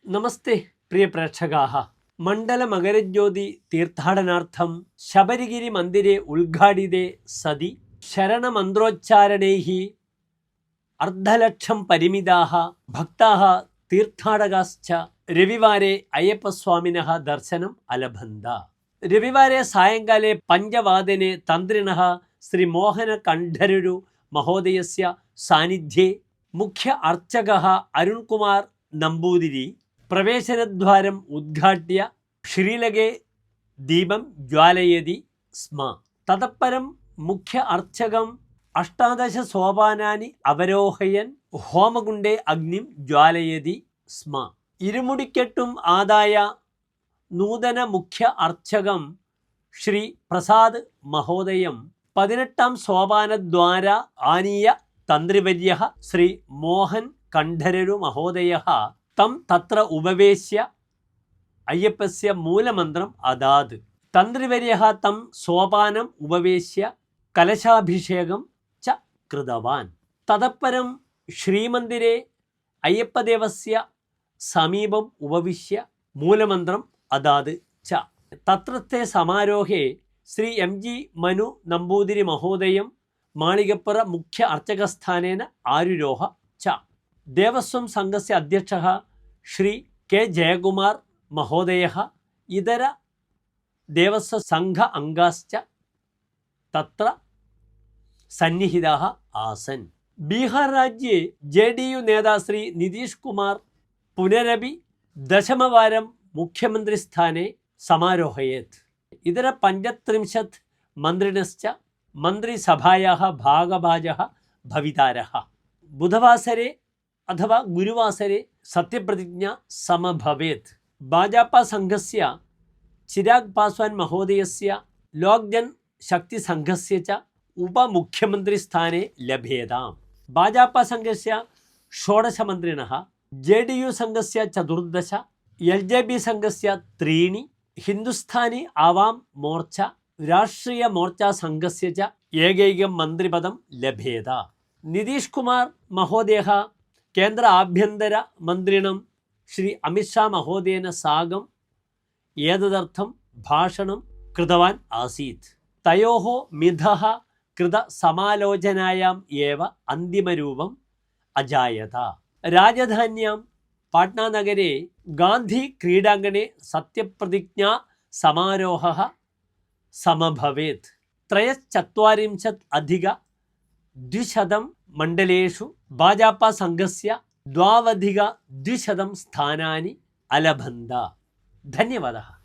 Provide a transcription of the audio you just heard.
നമസ്തേ പ്രിയ പ്രേക്ഷകാः മണ്ഡലമകരജ്യോതി തീർത്ഥാടനാർത്ഥം ശബരിഗിരി മന്ദിരെ ഉദ്ഘാടിതേ സതി ശരണമന്ത്രോച്ചാരണൈः അർദ്ധലക്ഷം പരിമിതാः ഭക്താः തീർത്ഥാടകാശ്ച രവിവാരെ അയ്യപ്പസ്വാമിനः ദർശനം അലഭന്ത. രവിവാരെ സായങ്കാലെ പഞ്ചവാദനെ തന്ത്രിണः ശ്രീ മോഹന കണ്ഠരരു മഹോദയസ്യ സാന്നിധ്യേ മുഖ്യ അർച്ചകः അരുൺകുമാർ നമ്പൂതിരി പ്രവേശനദ്വാരം ഉദ്ഘാട്യ ശ്രീലകെ ദീപം ജ്വാലയതി സ്മ. തതപ്പരം മുഖ്യ അർച്ചകം 18 സോപാനാനി അവരോഹയൻ ഹോമകുണ്ഡേ അഗ്നിം ജ്വാലയതി സ്മ. ഇരുമുടിക്കെട്ടും ആദായ നൂതന മുഖ്യ അർച്ചകം ശ്രീ പ്രസാദ് മഹോദയം 18 സോപാനദ്വാര ആനീയ തന്ത്രിവര്യഃ ശ്രീ മോഹൻ കണ്ഠരരു മഹോദയഃ തം തത്ര ഉപവേശ്യ അയ്യപ്പസ്യ മൂലമന്ത്രം അദാത്. തന്ത്രിവര്യഃ തം സോപാനം ഉപവേശ്യ കലശാഭിഷേകം ച കൃതവാൻ. തതപ്പരം ശ്രീമന്ദിരെ അയ്യപ്പദേവസ്യ സമീപം ഉപവിശ്യ മൂലമന്ത്രം അദാത് ച. തത്രത്തെ സമാരോഹേ ശ്രീ MG മനു നമ്പൂതിരി മഹോദയം മാളികപ്പുറ മുഖ്യ അർച്ചകസ്ഥാനേന ആരുരോഹ ച. ദേവസ്വം സംഘस्य അധ്യക്ഷः ശ്രീ K ജയകുമാർ മഹോദയः ഇതര ദേവസ്വ സംഘ അംഗാശ്ച തത്ര സന്നിഹിതാः ആസൻ. ബീഹാർ രാജ്യേ JDU നേതാ ശ്രീ നിതീഷ് കുമാർ പുനരപി ദശമവാരം മുഖ്യമന്ത്രിസ്ഥാനെ സമാരോഹയേത്. ഇതര 35 മന്ത്രിണശ്ച മന്ത്രിസഭായാः ഭാഗഭാജः ഭവിതാരः. ബുധവാസരെ അഥവാ ഗുരുവാസരെ സത്യപ്രതിജ്ഞ സമഭവേത്. ഭാജപ സംഘस्य ചിരാഗ് പാസ്വാൻ മഹോദയस्य ലോക് ജൻ ശക്തി സംഘस्य ച ഉപമുഖ്യമന്ത്രിസ്ഥാനെ ലഭ്യേതാം. ഭാജപ സംഘस्य 16 മന്ത്രിണः, JDU സംഘस्य 14, LJP സംഘस्य 3, ഹിന്ദുസ്ഥാനി ആവാം മോർച്ച രാഷ്ട്രീയ മോർച്ച സംഘस्य ച ഏകൈകം മന്ത്രിപദം ലഭ്യേത. നിതീഷ് കുമാർ മഹോദയः കേന്ദ്ര ആഭ്യന്തര മന്ത്രിണം ശ്രീ അമിത്ഷാ മഹോദയേന സാകം ഏതദർത്ഥം ഭാഷണം കൃതവാൻ ആസീത്. തയോः മിഥः കൃത സമാലോചനായാം ഏവ അന്തിമരൂപം അജായത. രാജധാന്യാം പാട്നാനഗരെ ഗാന്ധി ക്രീഡാങ്കണെ സത്യപ്രതിജ്ഞാ സമാരോഹः സമഭവേത്. 43 മണ്ഡലേഷു ഭാജപ സംഘस्य 2,200 സ്ഥാനാനി അലഭന്ത. ധന്യവാദः.